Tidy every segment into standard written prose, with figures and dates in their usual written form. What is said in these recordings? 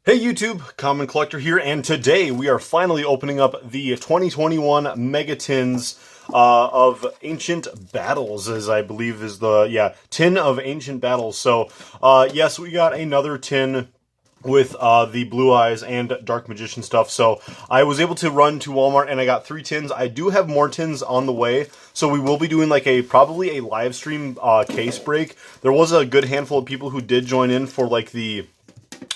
Hey YouTube, Common Collector here, and today we are finally opening up the 2021 Megatins of Ancient Battles, as I believe is tin of Ancient Battles. So, yes, we got another tin with the Blue Eyes and Dark Magician stuff. So I was able to run to Walmart and I got 3 tins. I do have more tins on the way, so we will be doing like probably a live stream case break. There was a good handful of people who did join in for like the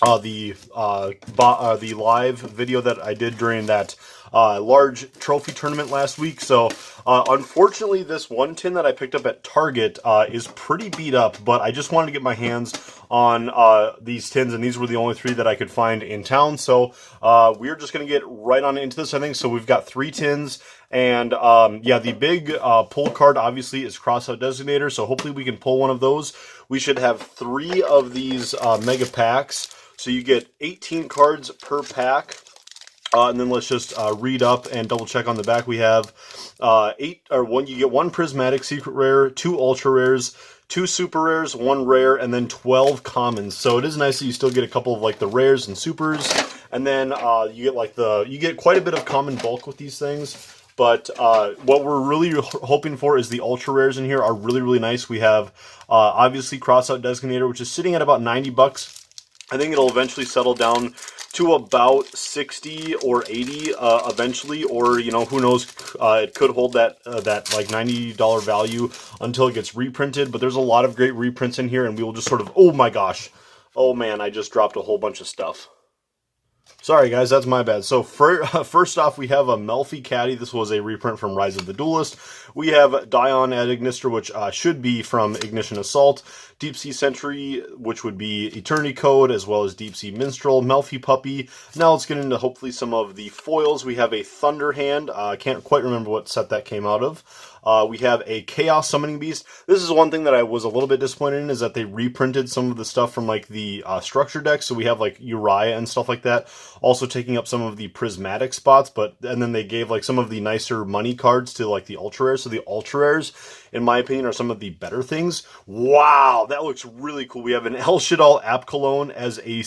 live video that I did during that large trophy tournament last week. So unfortunately, this one tin that I picked up at Target is pretty beat up, but I just wanted to get my hands on these tins, and these were the only 3 that I could find in town. So we're just going to get right on into this, I think. So we've got 3 tins. And yeah, the big pull card obviously is Crossout Designator, so hopefully we can pull one of those. We should have 3 of these mega packs, so you get 18 cards per pack. And then let's just read up and double check on the back. We have you get 1 prismatic secret rare, 2 ultra rares, 2 super rares, 1 rare, and then 12 commons. So it is nice that you still get a couple of like the rares and supers, and then you get quite a bit of common bulk with these things. But what we're really hoping for is the ultra rares in here are really, really nice. We have obviously Crossout Designator, which is sitting at about 90 bucks. I think it'll eventually settle down to about 60 or 80 eventually, or you know, who knows, it could hold that like $90 value until it gets reprinted. But there's a lot of great reprints in here, and we will just sort of, oh my gosh, oh man, I just dropped a whole bunch of stuff. Sorry guys, that's my bad. So first off, we have a Melfi Caddy. This was a reprint from Rise of the Duelist. We have Dion at Ignister, which should be from Ignition Assault. Deep Sea Sentry, which would be Eternity Code, as well as Deep Sea Minstrel, Melfi Puppy. Now let's get into hopefully some of the foils. We have a Thunder Hand. I can't quite remember what set that came out of. We have a Chaos Summoning Beast. This is one thing that I was a little bit disappointed in, is that they reprinted some of the stuff from like the structure decks. So we have like Uriah and stuff like that, also taking up some of the prismatic spots. And then they gave like some of the nicer money cards to like the ultra rares. So the ultra rares, in my opinion, are some of the better things. Wow, that looks really cool. We have an El Shaddai App Cologne as a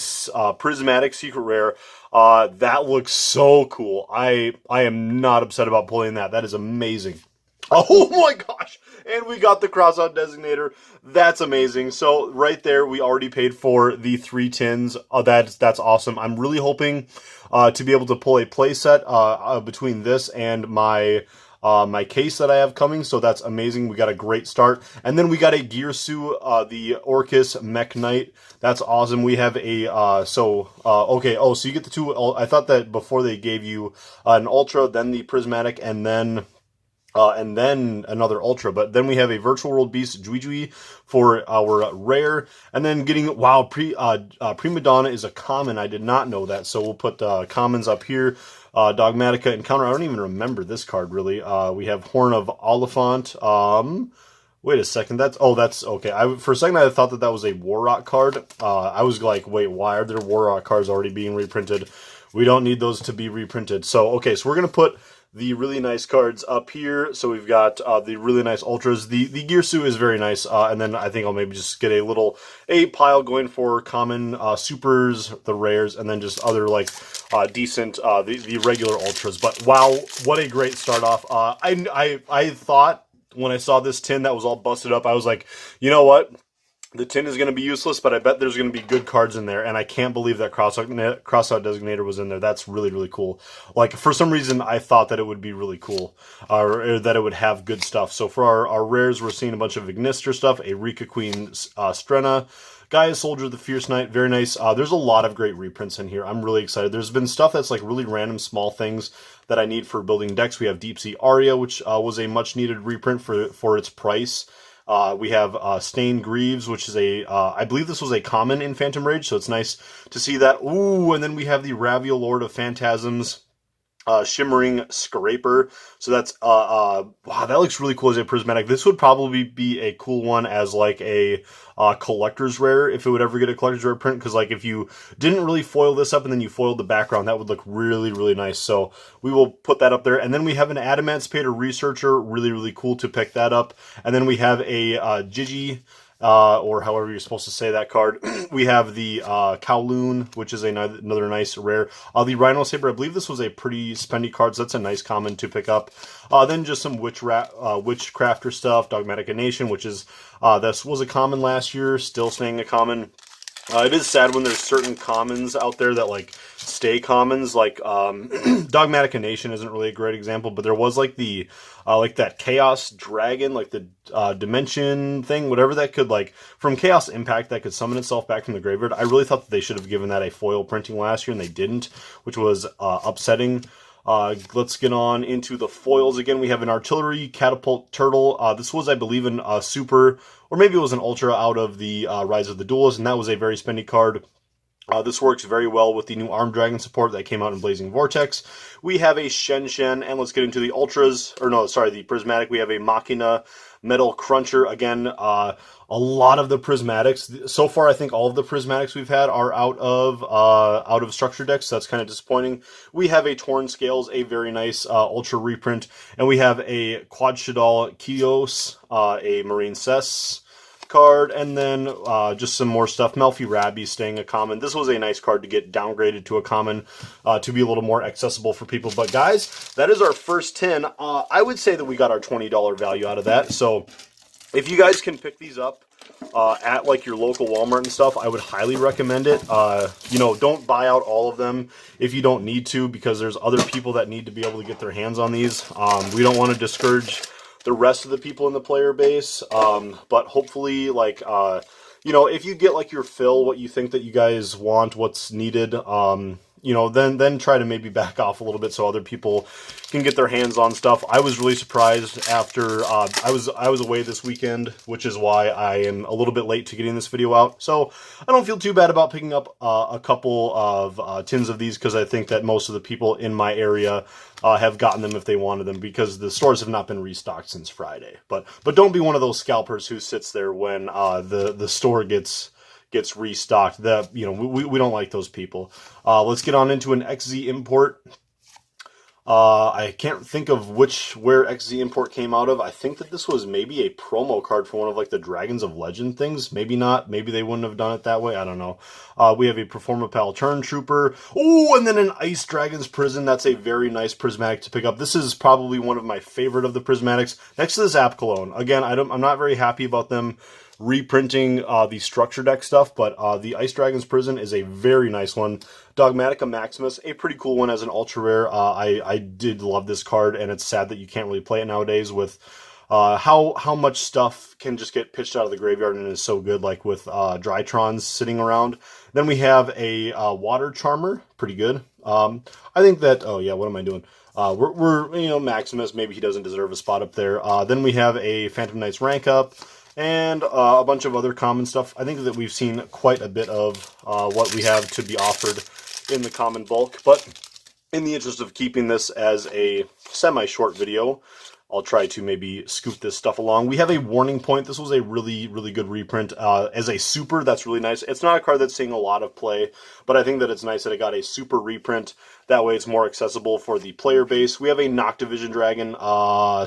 prismatic secret rare. That looks so cool. I am not upset about pulling that. That is amazing. Oh my gosh! And we got the Crossout Designator. That's amazing. So right there, we already paid for the 3 tins. That's awesome. I'm really hoping to be able to pull a playset between this and my case that I have coming. So that's amazing. We got a great start. And then we got a Gearsu, the Orcus Mech Knight. That's awesome. We have a, okay. Oh, so you get the 2, I thought that before they gave you an Ultra, then the Prismatic, and then another Ultra. But then we have a Virtual World Beast Juijui for our rare. And then getting, wow, Prima Donna is a common. I did not know that. So we'll put commons up here. Dogmatica Encounter. I don't even remember this card, really. We have Horn of Oliphant. Wait a second. That's okay. For a second, I thought that was a Warrock card. I was like, wait, why are there Warrock cards already being reprinted? We don't need those to be reprinted. So, okay, so we're going to put the really nice cards up here. So we've got the really nice ultras. The Gearsu is very nice. And then I think I'll maybe just get a pile going for common supers, the rares, and then just other like decent the regular ultras. But wow, what a great start off. I thought when I saw this tin that was all busted up, I was like, you know what? The tin is going to be useless, but I bet there's going to be good cards in there, and I can't believe that Crossout Designator was in there. That's really, really cool. Like, for some reason, I thought that it would be really cool, or that it would have good stuff. So for our rares, we're seeing a bunch of Ignister stuff, a Rika Queen Strenna, Gaia Soldier, the Fierce Knight, very nice. There's a lot of great reprints in here. I'm really excited. There's been stuff that's like really random small things that I need for building decks. We have Deep Sea Aria, which was a much-needed reprint for its price. We have Stained Greaves, which is I believe this was a common in Phantom Rage, so it's nice to see that. Ooh, and then we have the Ravio Lord of Phantasms, Shimmering Scraper. So that's, wow, that looks really cool as a prismatic. This would probably be a cool one as like a collector's rare, if it would ever get a collector's rare print, because like if you didn't really foil this up and then you foiled the background, that would look really, really nice. So we will put that up there. And then we have an Adamantipator Researcher, really, really cool to pick that up. And then we have a Gigi or however you're supposed to say that card. We have the Kowloon, which is another nice rare. The Rhino Saber, I believe this was a pretty spendy card, so that's a nice common to pick up. Then just some Witchcrafter stuff, Dogmatic Nation, which is, this was a common last year, still staying a common. It is sad when there's certain commons out there that, like, stay commons, like, Dogmatic Nation isn't really a great example, but there was, like, the, like, that Chaos Dragon, like, the, Dimension thing, whatever that could, like, from Chaos Impact, that could summon itself back from the graveyard. I really thought that they should have given that a foil printing last year, and they didn't, which was, upsetting. Let's get on into the foils again. We have an Artillery Catapult Turtle. This was, I believe, an super, or maybe it was an ultra out of the Rise of the Duelist, and that was a very spendy card. This works very well with the new Armed Dragon support that came out in Blazing Vortex. We have a Shen Shen, and let's get into the ultras, or no, sorry, the prismatic. We have a Machina Metal Cruncher. Again, a lot of the prismatics. So far, I think all of the prismatics we've had are out of structure decks, so that's kind of disappointing. We have a Torn Scales, a very nice ultra reprint, and we have a Quad Shadal Kios, a Marine Cess card, and then just some more stuff. Melfi Rabbi staying a common. This was a nice card to get downgraded to a common to be a little more accessible for people. But guys, that is our first 10. I would say that we got our $20 value out of that. So if you guys can pick these up at like your local Walmart and stuff, I would highly recommend it. You know, don't buy out all of them if you don't need to, because there's other people that need to be able to get their hands on these. We don't want to discourage the rest of the people in the player base, but hopefully, like, you know, if you get like your fill, what you think that you guys want, what's needed, you know, then try to maybe back off a little bit so other people can get their hands on stuff. I was really surprised after I was away this weekend, which is why I am a little bit late to getting this video out. So I don't feel too bad about picking up a couple of tins of these, because I think that most of the people in my area have gotten them if they wanted them, because the stores have not been restocked since Friday. But don't be one of those scalpers who sits there when the store gets restocked. That, you know, we don't like those people. Let's get on into an XZ import. I can't think of where XZ import came out of. I think that this was maybe a promo card for one of like the Dragons of Legend things. Maybe not. Maybe they wouldn't have done it that way. I don't know. We have a Performapal Turn Trooper. Oh, and then an Ice Dragon's Prison. That's a very nice prismatic to pick up. This is probably one of my favorite of the prismatics. Next to this App Cologne. Again, I'm not very happy about them reprinting the structure deck stuff, but the Ice Dragon's Prison is a very nice one. Dogmatica Maximus, a pretty cool one as an ultra rare. I did love this card, and it's sad that you can't really play it nowadays with how much stuff can just get pitched out of the graveyard and is so good, like with Drytrons sitting around. Then we have a Water Charmer, pretty good. I think that, oh yeah, what am I doing? We're you know, Maximus, maybe he doesn't deserve a spot up there. Then we have a Phantom Knights Rank Up, and a bunch of other common stuff. I think that we've seen quite a bit of what we have to be offered in the common bulk, but in the interest of keeping this as a semi-short video, I'll try to maybe scoot this stuff along. We have a Warning Point. This was a really, really good reprint. As a super, that's really nice. It's not a card that's seeing a lot of play, but I think that it's nice that it got a super reprint. That way it's more accessible for the player base. We have a Noctivision Dragon.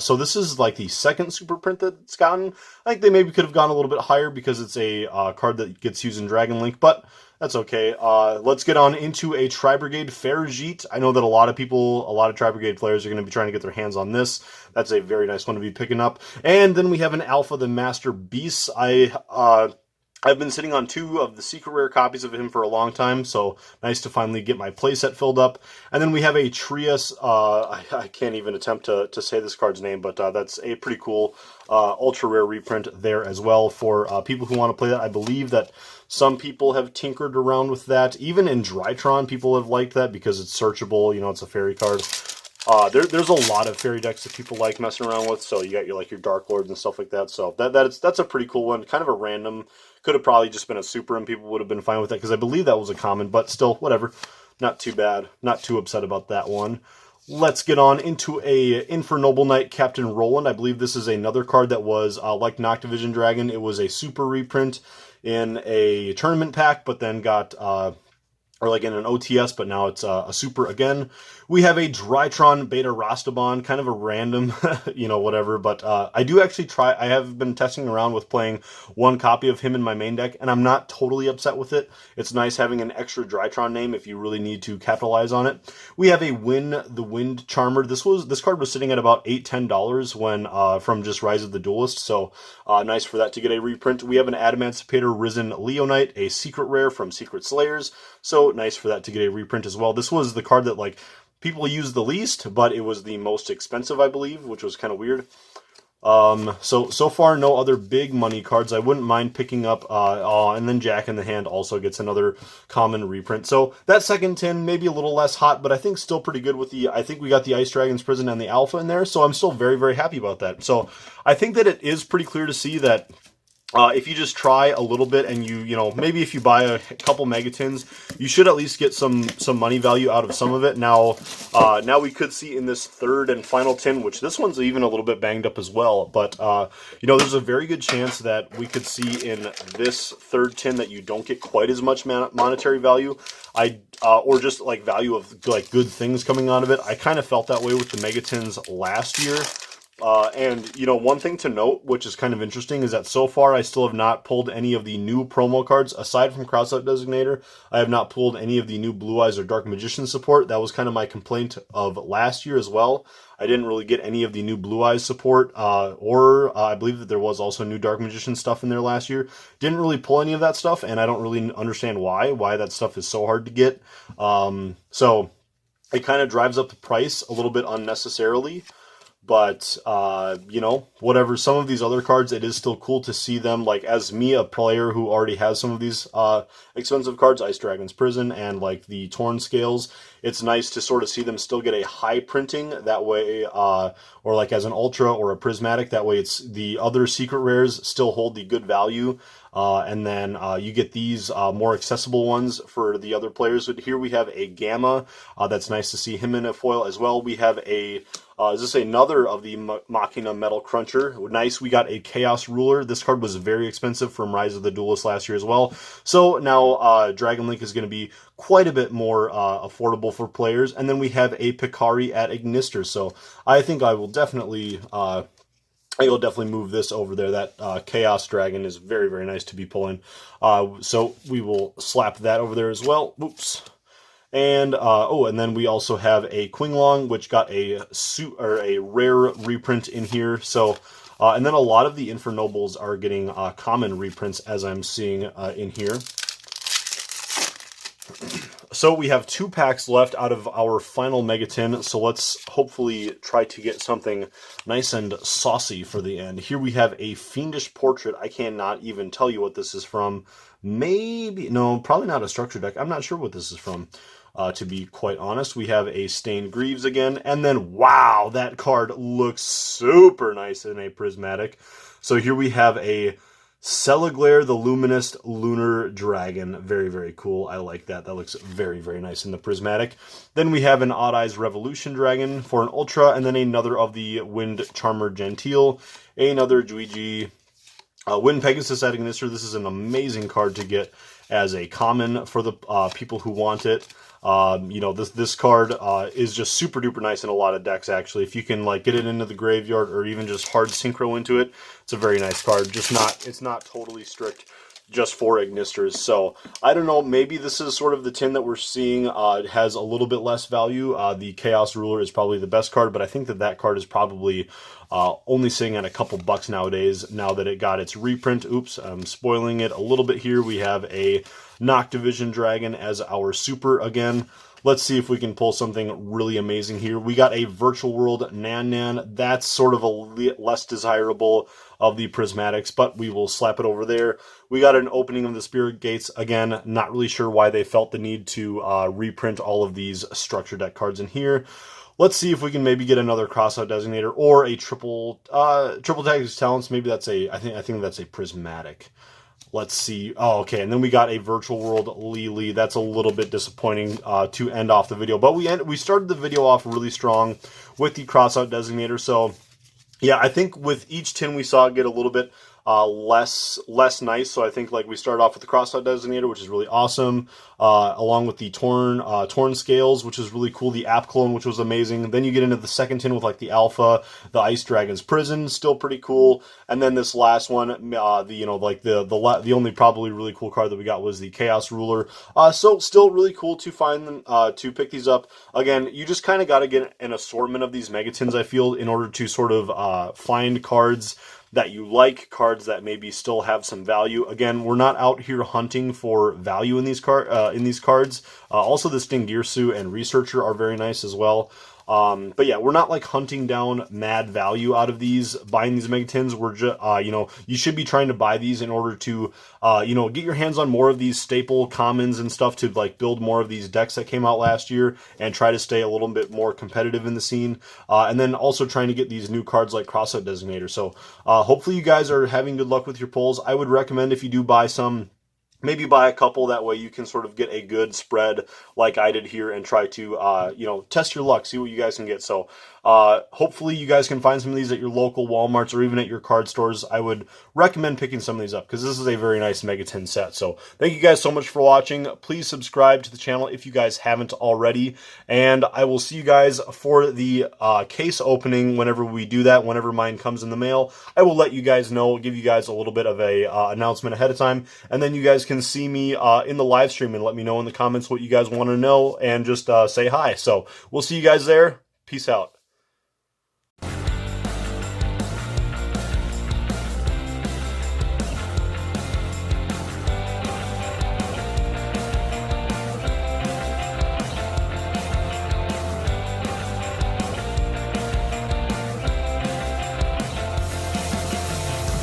So this is like the second super print that it's gotten. I think they maybe could have gone a little bit higher because it's a card that gets used in Dragon Link, but that's okay. Let's get on into a Tri-Brigade Ferajit. I know that a lot of Tri-Brigade players are going to be trying to get their hands on this. That's a very nice one to be picking up. And then we have an Alpha, the Master Beast. I've been sitting on 2 of the secret rare copies of him for a long time, so nice to finally get my playset filled up. And then we have a Trias. I can't even attempt to say this card's name, but that's a pretty cool ultra rare reprint there as well for people who want to play that. I believe that some people have tinkered around with that. Even in Drytron, people have liked that because it's searchable. You know, it's a fairy card. There's a lot of fairy decks that people like messing around with, so you got your Dark Lords and stuff like that. So that's a pretty cool one. Kind of a random. Could have probably just been a super, and people would have been fine with that because I believe that was a common. But still, whatever. Not too bad. Not too upset about that one. Let's get on into a Infernoble Knight Captain Roland. I believe this is another card that was like Noctivision Dragon. It was a super reprint in a tournament pack, but then got or like in an OTS, but now it's a super again. We have a Drytron Beta Rastabon, kind of a random, whatever. But I do actually try. I have been testing around with playing one copy of him in my main deck, and I'm not totally upset with it. It's nice having an extra Drytron name if you really need to capitalize on it. We have a the Wind Charmer. This card was sitting at about $8-10 when from just Rise of the Duelist, so nice for that to get a reprint. We have an Adamancipator Risen Leonite, a secret rare from Secret Slayers, so nice for that to get a reprint as well. This was the card that like people use the least, but it was the most expensive, I believe, which was kind of weird. So far, no other big money cards. I wouldn't mind picking up, and then Jack in the Hand also gets another common reprint. So that second tin, maybe a little less hot, but I think still pretty good with I think we got the Ice Dragon's Prison and the Alpha in there, so I'm still very, very happy about that. So I think that it is pretty clear to see that if you just try a little bit and maybe if you buy a couple Megatins, you should at least get some money value out of some of it. Now we could see in this third and final tin, which this one's even a little bit banged up as well, but there's a very good chance that we could see in this third tin that you don't get quite as much monetary value. Or just like value of like good things coming out of it. I kind of felt that way with the Megatins last year. And one thing to note, which is kind of interesting, is that so far I still have not pulled any of the new promo cards. Aside from Crossout Designator, I have not pulled any of the new Blue Eyes or Dark Magician support. That was kind of my complaint of last year as well. I didn't really get any of the new Blue Eyes support, or I believe that there was also new Dark Magician stuff in there last year. Didn't really pull any of that stuff, and I don't really understand why that stuff is so hard to get. So it kind of drives up the price a little bit unnecessarily. But, whatever, some of these other cards, it is still cool to see them, like, as me, a player who already has some of these expensive cards, Ice Dragon's Prison and, like, the Torn Scales, it's nice to sort of see them still get a high printing, that way, or, like, as an Ultra or a Prismatic, that way it's the other secret rares still hold the good value, and then you get these more accessible ones for the other players. But here we have a Gamma, that's nice to see him in a foil as well. We have is this another of the Machina Metal Cruncher? Nice, we got a Chaos Ruler. This card was very expensive from Rise of the Duelist last year as well. So now Dragon Link is going to be quite a bit more affordable for players. And then we have a Picari at Ignister. So I think I will definitely move this over there. That Chaos Dragon is very, very nice to be pulling. So we will slap that over there as well. Oops. And and then we also have a Qinglong, which got a rare reprint in here. So, and then a lot of the Infernobles are getting common reprints, as I'm seeing in here. So we have 2 packs left out of our final Megatin, so let's hopefully try to get something nice and saucy for the end. Here we have a Fiendish Portrait. I cannot even tell you what this is from. No, probably not a structure deck. I'm not sure what this is from, to be quite honest. We have a Stained Greaves again, and then, wow, that card looks super nice in a Prismatic. So here we have a Celaglare, the Luminous Lunar Dragon. Very, very cool. I like that. That looks very, very nice in the Prismatic. Then we have an Odd Eyes Revolution Dragon for an Ultra, and then another of the Wind Charmer Gentile, another Juigi Wind Pegasus at Ignister. This is an amazing card to get as a common for the people who want it. This card is just super duper nice in a lot of decks, actually. If you can like get it into the graveyard or even just hard synchro into it, it's a very nice card. It's not totally strict just for Ignisters. So I don't know, maybe this is sort of the tin that we're seeing. It has a little bit less value. The Chaos Ruler is probably the best card, but I think that card is probably only sitting at a couple bucks nowadays, now that it got its reprint. Oops, I'm spoiling it a little bit here. We have a Noctivision Dragon as our super again. Let's see if we can pull something really amazing here. We got a Virtual World Nan. That's sort of a less desirable of the Prismatics, but we will slap it over there. We got an Opening of the Spirit Gates. Again, not really sure why they felt the need to reprint all of these structure deck cards in here. Let's see if we can maybe get another Crossout Designator or a triple Tactics Talents. Maybe that's I think that's a Prismatic. Let's see. Oh, okay. And then we got a Virtual World Lily. That's a little bit disappointing to end off the video. But we started the video off really strong with the Crossout Designator. So, yeah, I think with each tin we saw get a little bit less nice. So I think like we started off with the crossout designator, which is really awesome, along with the torn scales, which is really cool. The app clone, which was amazing. Then you get into the second tin with like the alpha, the Ice Dragon's Prison, still pretty cool. And then this last one, the only probably really cool card that we got was the Chaos Ruler. So still really cool to find them, to pick these up. Again, you just kind of got to get an assortment of these Megatins, I feel, in order to sort of find cards that you like, cards that maybe still have some value. Again, we're not out here hunting for value in these cards. Also, the Stingirsu and Researcher are very nice as well. But yeah, we're not like hunting down mad value out of these, buying these Megatins. We're just, you should be trying to buy these in order to, get your hands on more of these staple commons and stuff to like build more of these decks that came out last year and try to stay a little bit more competitive in the scene. And then also trying to get these new cards like Crossout Designator. So, hopefully you guys are having good luck with your pulls. I would recommend if you do buy some, maybe buy a couple, that way you can sort of get a good spread like I did here and try to, test your luck, see what you guys can get. So hopefully you guys can find some of these at your local Walmarts or even at your card stores. I would recommend picking some of these up because this is a very nice Megatin set. So thank you guys so much for watching. Please subscribe to the channel if you guys haven't already. And I will see you guys for the case opening whenever we do that, whenever mine comes in the mail. I will let you guys know, give you guys a little bit of a announcement ahead of time. And then you guys can see me in the live stream and let me know in the comments what you guys want to know and just say hi. So we'll see you guys there. Peace out.